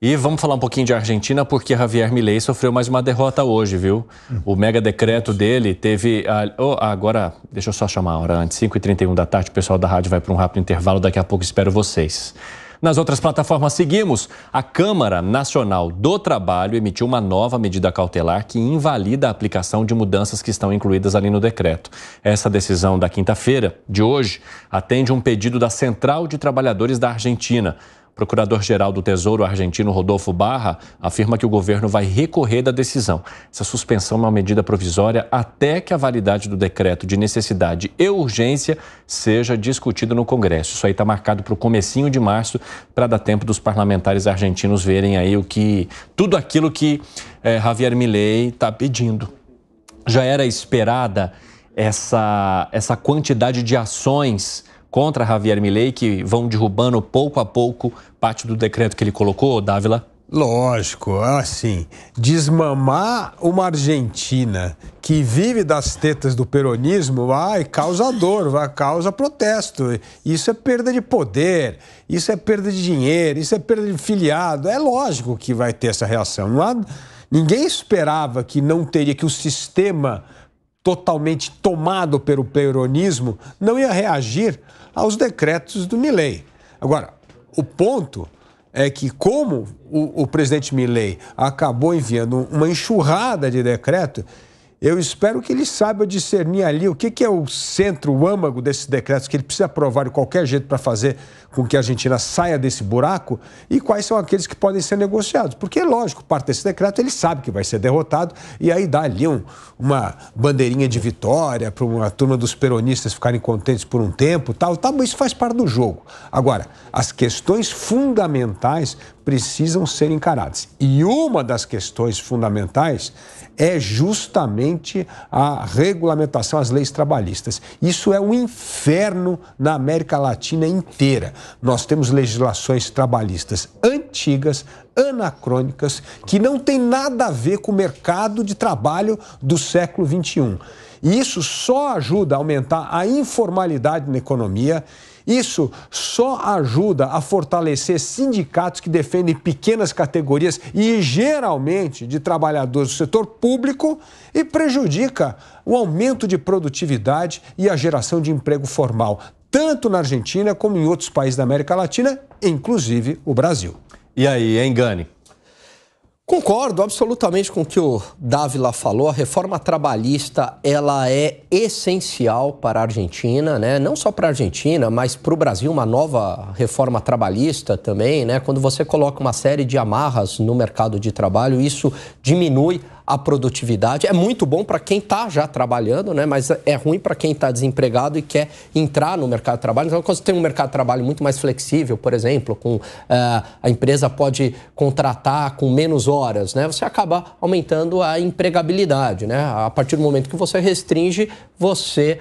E vamos falar um pouquinho de Argentina, porque Javier Milei sofreu mais uma derrota hoje, viu? O mega decreto dele teve... agora, deixa eu só chamar a hora antes, 5h31 da tarde, o pessoal da rádio vai para um rápido intervalo, daqui a pouco espero vocês. Nas outras plataformas seguimos. A Câmara Nacional do Trabalho emitiu uma nova medida cautelar que invalida a aplicação de mudanças que estão incluídas ali no decreto. Essa decisão da quinta-feira, de hoje, atende um pedido da Central de Trabalhadores da Argentina. O Procurador-Geral do Tesouro argentino, Rodolfo Barra, afirma que o governo vai recorrer da decisão. Essa suspensão é uma medida provisória até que a validade do decreto de necessidade e urgência seja discutida no Congresso. Isso aí está marcado para o comecinho de março, para dar tempo dos parlamentares argentinos verem aí tudo aquilo que Javier Milei está pedindo. Já era esperada essa quantidade de ações contra Javier Milei, que vão derrubando pouco a pouco parte do decreto que ele colocou, Dávila? Lógico, assim, desmamar uma Argentina que vive das tetas do peronismo causa dor, causa protesto. Isso é perda de poder, isso é perda de dinheiro, isso é perda de filiado. É lógico que vai ter essa reação. Ninguém esperava que o sistema totalmente tomado pelo peronismo não ia reagir aos decretos do Milei. Agora, o ponto é que, como o presidente Milei acabou enviando uma enxurrada de decreto, eu espero que ele saiba discernir ali o que é o centro, o âmago desses decretos que ele precisa aprovar de qualquer jeito para fazer com que a Argentina saia desse buraco e quais são aqueles que podem ser negociados. Porque, lógico, parte desse decreto ele sabe que vai ser derrotado e aí dá ali uma bandeirinha de vitória para uma turma dos peronistas ficarem contentes por um tempo, mas isso faz parte do jogo. Agora, as questões fundamentais precisam ser encaradas. E uma das questões fundamentais é justamente a regulamentação, as leis trabalhistas. Isso é um inferno na América Latina inteira. Nós temos legislações trabalhistas antigas, anacrônicas, que não tem nada a ver com o mercado de trabalho do século XXI. E isso só ajuda a aumentar a informalidade na economia. Isso só ajuda a fortalecer sindicatos que defendem pequenas categorias e, geralmente, de trabalhadores do setor público e prejudica o aumento de produtividade e a geração de emprego formal, tanto na Argentina como em outros países da América Latina, inclusive o Brasil. E aí, hein, Gani? Concordo absolutamente com o que o Dávila falou. A reforma trabalhista, ela é essencial para a Argentina, né? Não só para a Argentina, mas para o Brasil, uma nova reforma trabalhista também, né? Quando você coloca uma série de amarras no mercado de trabalho, isso diminui a produtividade. É muito bom para quem está já trabalhando, né? Mas é ruim para quem está desempregado e quer entrar no mercado de trabalho. Então, quando você tem um mercado de trabalho muito mais flexível, por exemplo, a empresa pode contratar com menos horas, né? Você acaba aumentando a empregabilidade, né? A partir do momento que você restringe, você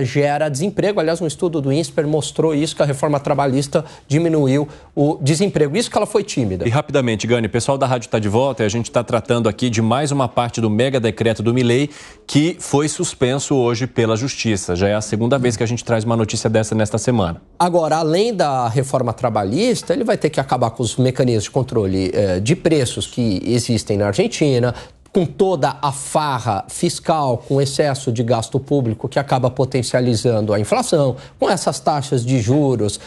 gera desemprego. Aliás, um estudo do INSPER mostrou isso, que a reforma trabalhista diminuiu o desemprego. Isso que ela foi tímida. E rapidamente, Gani, o pessoal da rádio está de volta e a gente está tratando aqui de mais uma parte do mega decreto do Milei que foi suspenso hoje pela Justiça. Já é a segunda vez que a gente traz uma notícia dessa nesta semana. Agora, além da reforma trabalhista, ele vai ter que acabar com os mecanismos de controle de preços que existem na Argentina, com toda a farra fiscal, com excesso de gasto público que acaba potencializando a inflação, com essas taxas de juros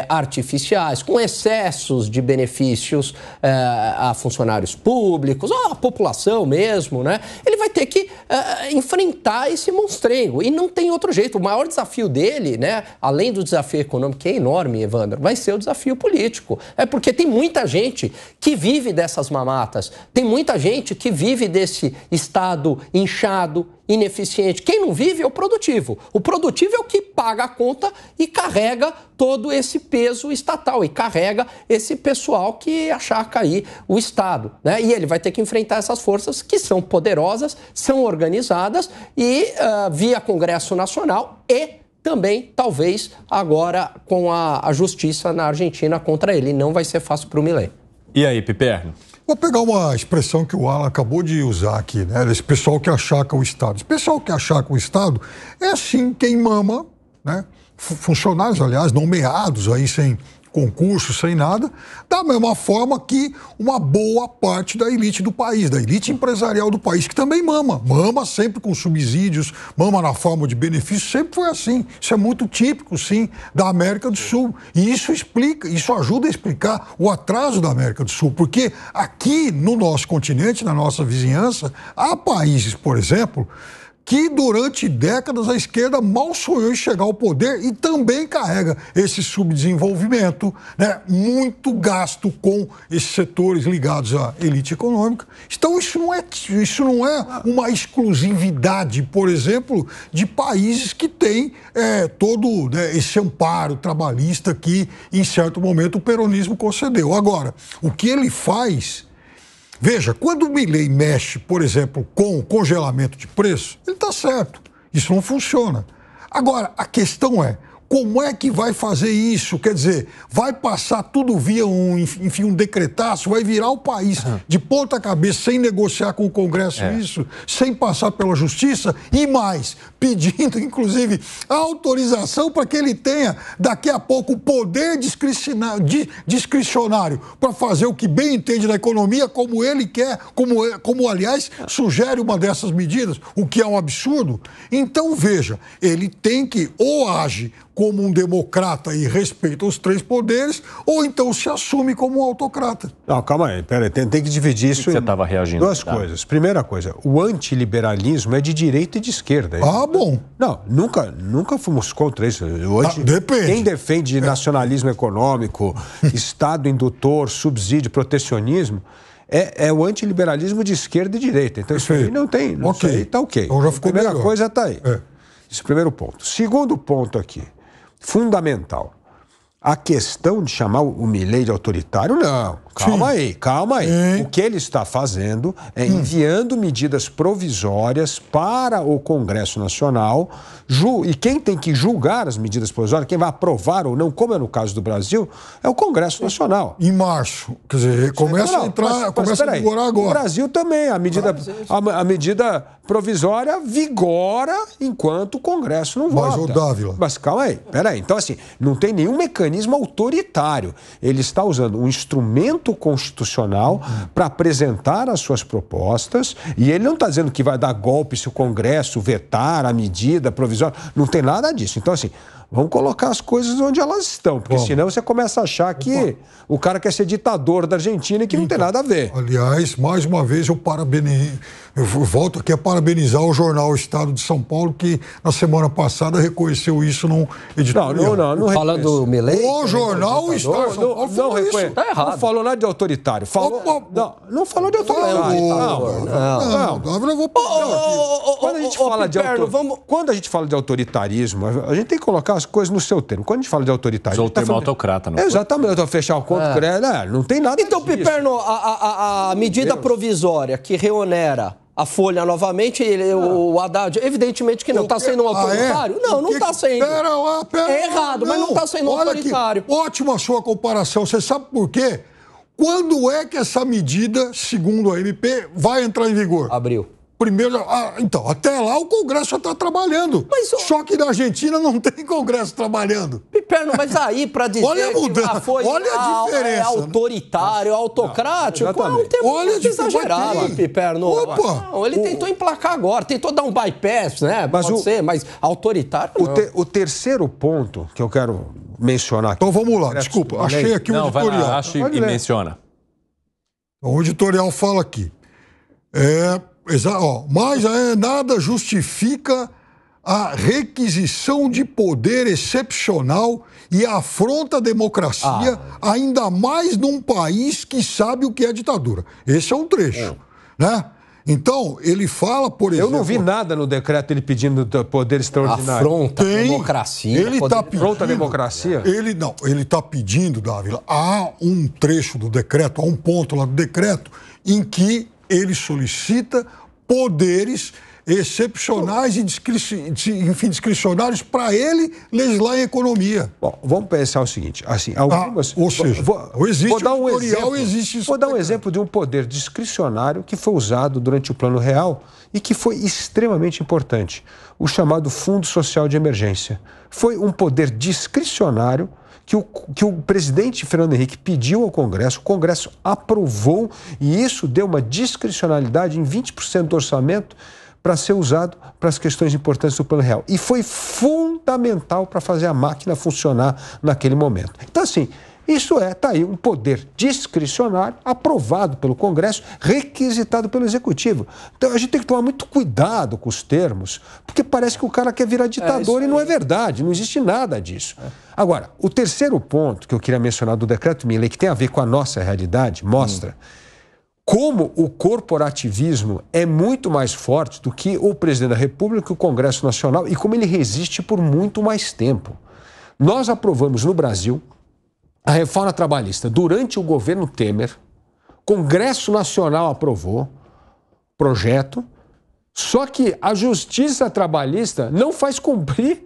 artificiais, com excessos de benefícios a funcionários públicos, ou a população mesmo, né? Ele vai ter que enfrentar esse monstrengo e não tem outro jeito. O maior desafio dele, né, além do desafio econômico, que é enorme, Evandro, vai ser o desafio político. É porque tem muita gente que vive dessas mamatas, tem muita gente que vive desse Estado inchado, ineficiente. Quem não vive é o produtivo. O produtivo é o que paga a conta e carrega todo esse peso estatal e carrega esse pessoal que achaca aí o Estado, né? E ele vai ter que enfrentar essas forças que são poderosas, são organizadas e via Congresso Nacional e também, talvez, agora com a justiça na Argentina contra ele. Não vai ser fácil para o Milei. E aí, Piperno? Vou pegar uma expressão que o Alan acabou de usar aqui, né? Esse pessoal que achaca o Estado. Esse pessoal que achaca o Estado é, sim, quem mama, né? Funcionários, aliás, nomeados aí sem concurso, sem nada, da mesma forma que uma boa parte da elite do país, da elite empresarial do país, que também mama sempre com subsídios, mama na forma de benefícios, sempre foi assim. Isso é muito típico, sim, da América do Sul. E isso ajuda a explicar o atraso da América do Sul, porque aqui no nosso continente, na nossa vizinhança, há países, por exemplo, que durante décadas a esquerda mal sonhou em chegar ao poder e também carrega esse subdesenvolvimento, né? Muito gasto com esses setores ligados à elite econômica. Então isso não é uma exclusividade, por exemplo, de países que têm todo, né, esse amparo trabalhista que, em certo momento, o peronismo concedeu. Agora, o que ele faz... Veja, quando o Milei mexe, por exemplo, com o congelamento de preço, ele está certo. Isso não funciona. Agora, a questão é, como é que vai fazer isso? Quer dizer, vai passar tudo via um decretaço, vai virar o país de ponta cabeça, sem negociar com o Congresso isso, sem passar pela Justiça e mais, pedindo, inclusive, autorização para que ele tenha, daqui a pouco, o poder discricionário para fazer o que bem entende na economia, como ele quer, como aliás, sugere uma dessas medidas, o que é um absurdo. Então, veja, ele tem que ou age como um democrata e respeita os três poderes, ou então se assume como um autocrata. Não, calma aí, peraí, tem que dividir isso você estava reagindo? Duas coisas. Primeira coisa, o antiliberalismo é de direita e de esquerda. Ah, bom. Não, nunca fomos contra isso. Hoje, depende. Quem defende nacionalismo econômico, Estado indutor, subsídio, protecionismo, é o antiliberalismo de esquerda e direita. Então isso aí não tem, isso aí tá ok. Então já ficou Primeira melhor. coisa tá aí. Esse primeiro ponto. Segundo ponto aqui, fundamental. A questão de chamar o Milei de autoritário, não. Calma aí. O que ele está fazendo é enviando medidas provisórias para o Congresso Nacional e quem tem que julgar as medidas provisórias, quem vai aprovar ou não, como é no caso do Brasil, é o Congresso Nacional. Em março. Quer dizer, começa a entrar, começa a vigorar agora. No Brasil também, a medida provisória vigora enquanto o Congresso não vota. Mas, Dávila... Mas calma aí, peraí. Então, assim, não tem nenhum mecanismo autoritário. Ele está usando um instrumento constitucional para apresentar as suas propostas e ele não está dizendo que vai dar golpe se o Congresso vetar a medida provisória. Não tem nada disso. Então, assim, vamos colocar as coisas onde elas estão, porque senão você começa a achar que o cara quer ser ditador da Argentina e que não tem nada a ver. Aliás, mais uma vez eu volto aqui a parabenizar o jornal Estado de São Paulo, que na semana passada reconheceu isso num editorial. Não fala do Milei? O jornal Estado de São Paulo falou isso. Tá errado. Não falou nada de autoritário. Não falou de autoritário. Não, eu vou parar aqui. Quando a gente fala de autoritarismo, a gente tem que colocar as coisas no seu termo. Quando a gente fala de autoritarismo... Usou o termo autocrata, não? Exatamente, eu tô fechar o conto, não tem nada Então, disso. Piperno, a medida provisória que reonera a Folha novamente, o Haddad, evidentemente que não. Está sendo um autoritário? Não está sendo. Pera é errado, mas não está sendo autoritário. Aqui, ótima a sua comparação. Você sabe por quê? Quando é que essa medida, segundo a MP, vai entrar em vigor? Abril. Primeiro, então, até lá o Congresso já está trabalhando. Só que na Argentina não tem Congresso trabalhando. Piperno, mas aí para dizer olha a mudança, olha a diferença. É autoritário, autocrático, é um termo muito exagerado, Piperno. Opa! Não, ele tentou emplacar agora, tentou dar um bypass, né? Mas autoritário não. O terceiro ponto que eu quero mencionar aqui... Então vamos lá, desculpa, achei aqui o editorial. Vai lá, acho e menciona. O editorial fala aqui. Mas nada justifica a requisição de poder excepcional e afronta a democracia, ainda mais num país que sabe o que é ditadura. Esse é um trecho, né? Então, ele fala, por exemplo... Eu não vi nada no decreto ele pedindo poder extraordinário. Afronta a democracia. Ele está pedindo... Afronta a democracia? Ele está pedindo, Dávila, há um trecho do decreto, há um ponto lá do decreto, em que ele solicita poderes excepcionais e discricionários para ele legislar em economia. Bom, vamos pensar o seguinte, assim, algumas... ou seja, vou dar um exemplo de um poder discricionário que foi usado durante o Plano Real e que foi extremamente importante, o chamado Fundo Social de Emergência. Foi um poder discricionário que o presidente Fernando Henrique pediu ao Congresso, o Congresso aprovou, e isso deu uma discricionalidade em 20% do orçamento para ser usado para as questões importantes do Plano Real. E foi fundamental para fazer a máquina funcionar naquele momento. Então, assim, isso tá aí um poder discricionário aprovado pelo Congresso, requisitado pelo Executivo. Então, a gente tem que tomar muito cuidado com os termos, porque parece que o cara quer virar ditador e não é verdade, não existe nada disso. Agora, o terceiro ponto que eu queria mencionar do decreto Milei, que tem a ver com a nossa realidade, mostra como o corporativismo é muito mais forte do que o presidente da República, o Congresso Nacional, e como ele resiste por muito mais tempo. Nós aprovamos no Brasil a reforma trabalhista durante o governo Temer, Congresso Nacional aprovou projeto, só que a Justiça Trabalhista não faz cumprir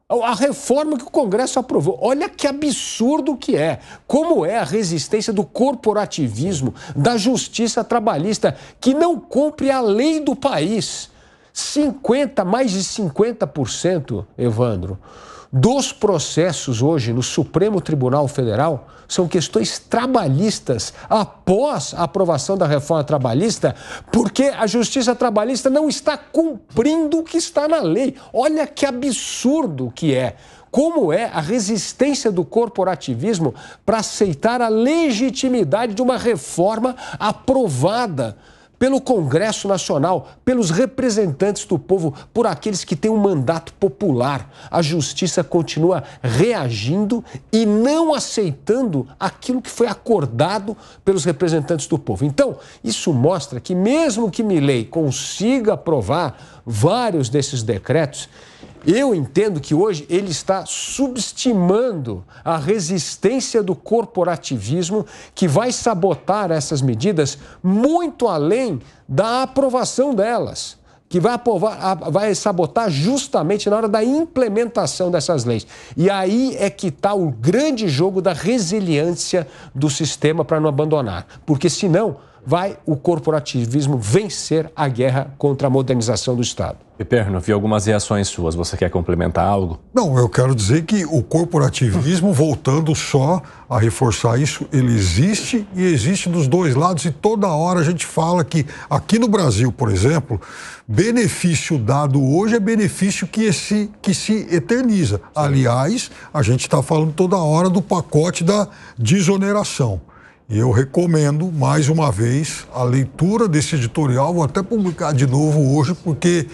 a reforma que o Congresso aprovou. Olha que absurdo que é. Como é a resistência do corporativismo, da Justiça Trabalhista, que não cumpre a lei do país. Mais de 50%, Evandro, dos processos hoje no Supremo Tribunal Federal são questões trabalhistas após a aprovação da reforma trabalhista, porque a Justiça Trabalhista não está cumprindo o que está na lei. Olha que absurdo que é. Como é a resistência do corporativismo para aceitar a legitimidade de uma reforma aprovada pelo Congresso Nacional, pelos representantes do povo, por aqueles que têm um mandato popular. A justiça continua reagindo e não aceitando aquilo que foi acordado pelos representantes do povo. Então, isso mostra que mesmo que Milei consiga aprovar vários desses decretos, eu entendo que hoje ele está subestimando a resistência do corporativismo que vai sabotar essas medidas muito além da aprovação delas, que vai sabotar justamente na hora da implementação dessas leis. E aí é que está o grande jogo da resiliência do sistema para não abandonar, porque senão vai o corporativismo vencer a guerra contra a modernização do Estado. Piperno, vi algumas reações suas. Você quer complementar algo? Não, eu quero dizer que o corporativismo, voltando só a reforçar isso, ele existe e existe dos dois lados e toda hora a gente fala que aqui no Brasil, por exemplo, benefício dado hoje é benefício que se eterniza. Sim. Aliás, a gente está falando toda hora do pacote da desoneração. E eu recomendo, mais uma vez, a leitura desse editorial, vou até publicar de novo hoje, porque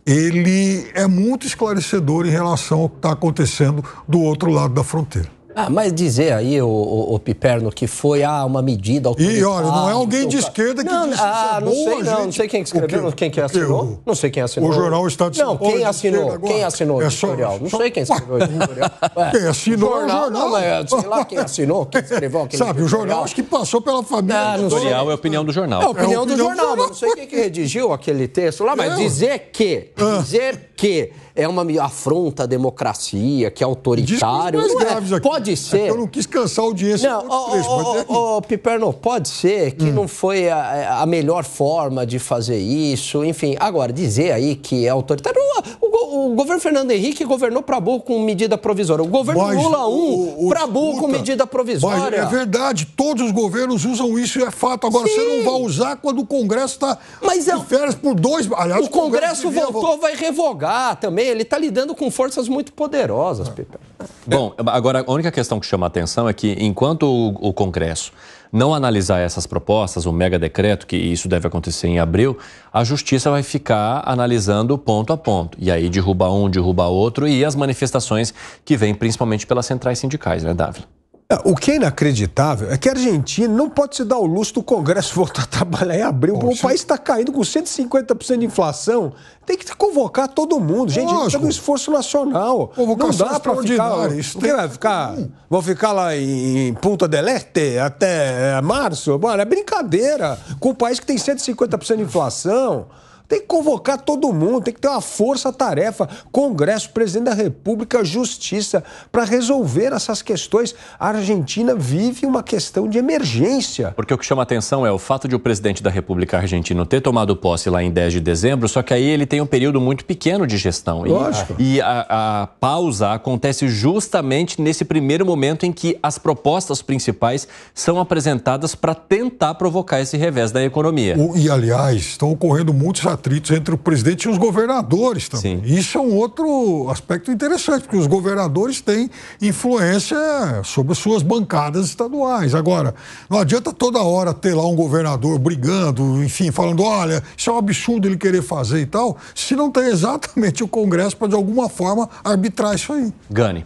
ele é muito esclarecedor em relação ao que está acontecendo do outro lado da fronteira. Mas dizer aí, o Piperno, que foi uma medida autoritária... E olha, não é alguém de esquerda que disse isso não sei quem escreveu, quem que assinou. Não sei quem assinou. O jornal Estado de São Paulo. Quem assinou o editorial? Não sei quem escreveu o editorial. Quem assinou é o jornal. Não, mas sei lá quem assinou, quem escreveu aquele editorial. Sabe, o jornal acho que passou pela família. O editorial é a opinião do jornal. É a opinião do jornal, mas não sei quem que redigiu aquele texto lá, mas dizer que é uma afronta à democracia, que é autoritário. Pode ser. Eu não quis cansar a audiência. Não, Piperno, pode ser que não foi a melhor forma de fazer isso. Enfim, agora, dizer aí que é autoritário. O governo Fernando Henrique governou para burro com medida provisória. O governo Lula para burro com medida provisória. É verdade, todos os governos usam isso e é fato. Agora, você não vai usar quando o Congresso está de férias por dois... Aliás, o Congresso voltou, vai revogar também. Ele está lidando com forças muito poderosas, Piperno. Bom, agora a única questão que chama a atenção é que enquanto o Congresso não analisar essas propostas, o mega decreto, que isso deve acontecer em abril, a Justiça vai ficar analisando ponto a ponto. E aí derruba um, derruba outro, e as manifestações que vêm principalmente pelas centrais sindicais, né, Dávila? O que é inacreditável é que a Argentina não pode se dar o luxo do Congresso voltar a trabalhar em abril. O país está caindo com 150% de inflação. Tem que convocar todo mundo. Gente, precisa do esforço nacional. Não dá para ficar... Vão ficar lá em Punta del Este até março? Mano, é brincadeira. Com um país que tem 150% de inflação... Tem que convocar todo mundo, tem que ter uma força-tarefa, Congresso, Presidente da República, Justiça, para resolver essas questões. A Argentina vive uma questão de emergência. Porque o que chama atenção é o fato de o presidente da República Argentina ter tomado posse lá em 10 de dezembro, só que aí ele tem um período muito pequeno de gestão. Lógico. E a pausa acontece justamente nesse primeiro momento em que as propostas principais são apresentadas para tentar provocar esse revés da economia. E, aliás, estão ocorrendo muitos atritos entre o presidente e os governadores também. Sim. Isso é um outro aspecto interessante, porque os governadores têm influência sobre as suas bancadas estaduais. Agora, não adianta toda hora ter lá um governador brigando, enfim, falando, olha, isso é um absurdo ele querer fazer e tal, se não tem exatamente o Congresso para, de alguma forma, arbitrar isso aí. Gani.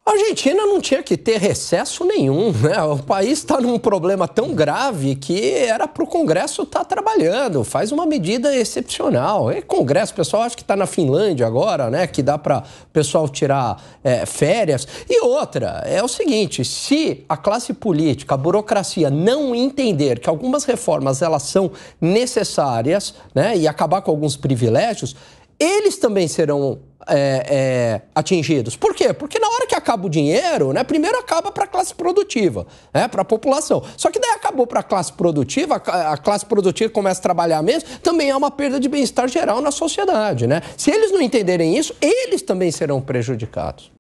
A Argentina não tinha que ter recesso nenhum, né? O país está num problema tão grave que era para o Congresso estar trabalhando, faz uma medida excepcional. E Congresso, o pessoal acha que está na Finlândia agora, né? Que dá para o pessoal tirar férias. E outra, é o seguinte, se a classe política, a burocracia não entender que algumas reformas elas são necessárias, né? E acabar com alguns privilégios, eles também serão atingidos. Por quê? Porque na hora que acaba o dinheiro, né, primeiro acaba para a classe produtiva, né, para a população. Só que daí acabou para a classe produtiva, a classe produtiva começa a trabalhar mesmo, também há uma perda de bem-estar geral na sociedade, né? Se eles não entenderem isso, eles também serão prejudicados.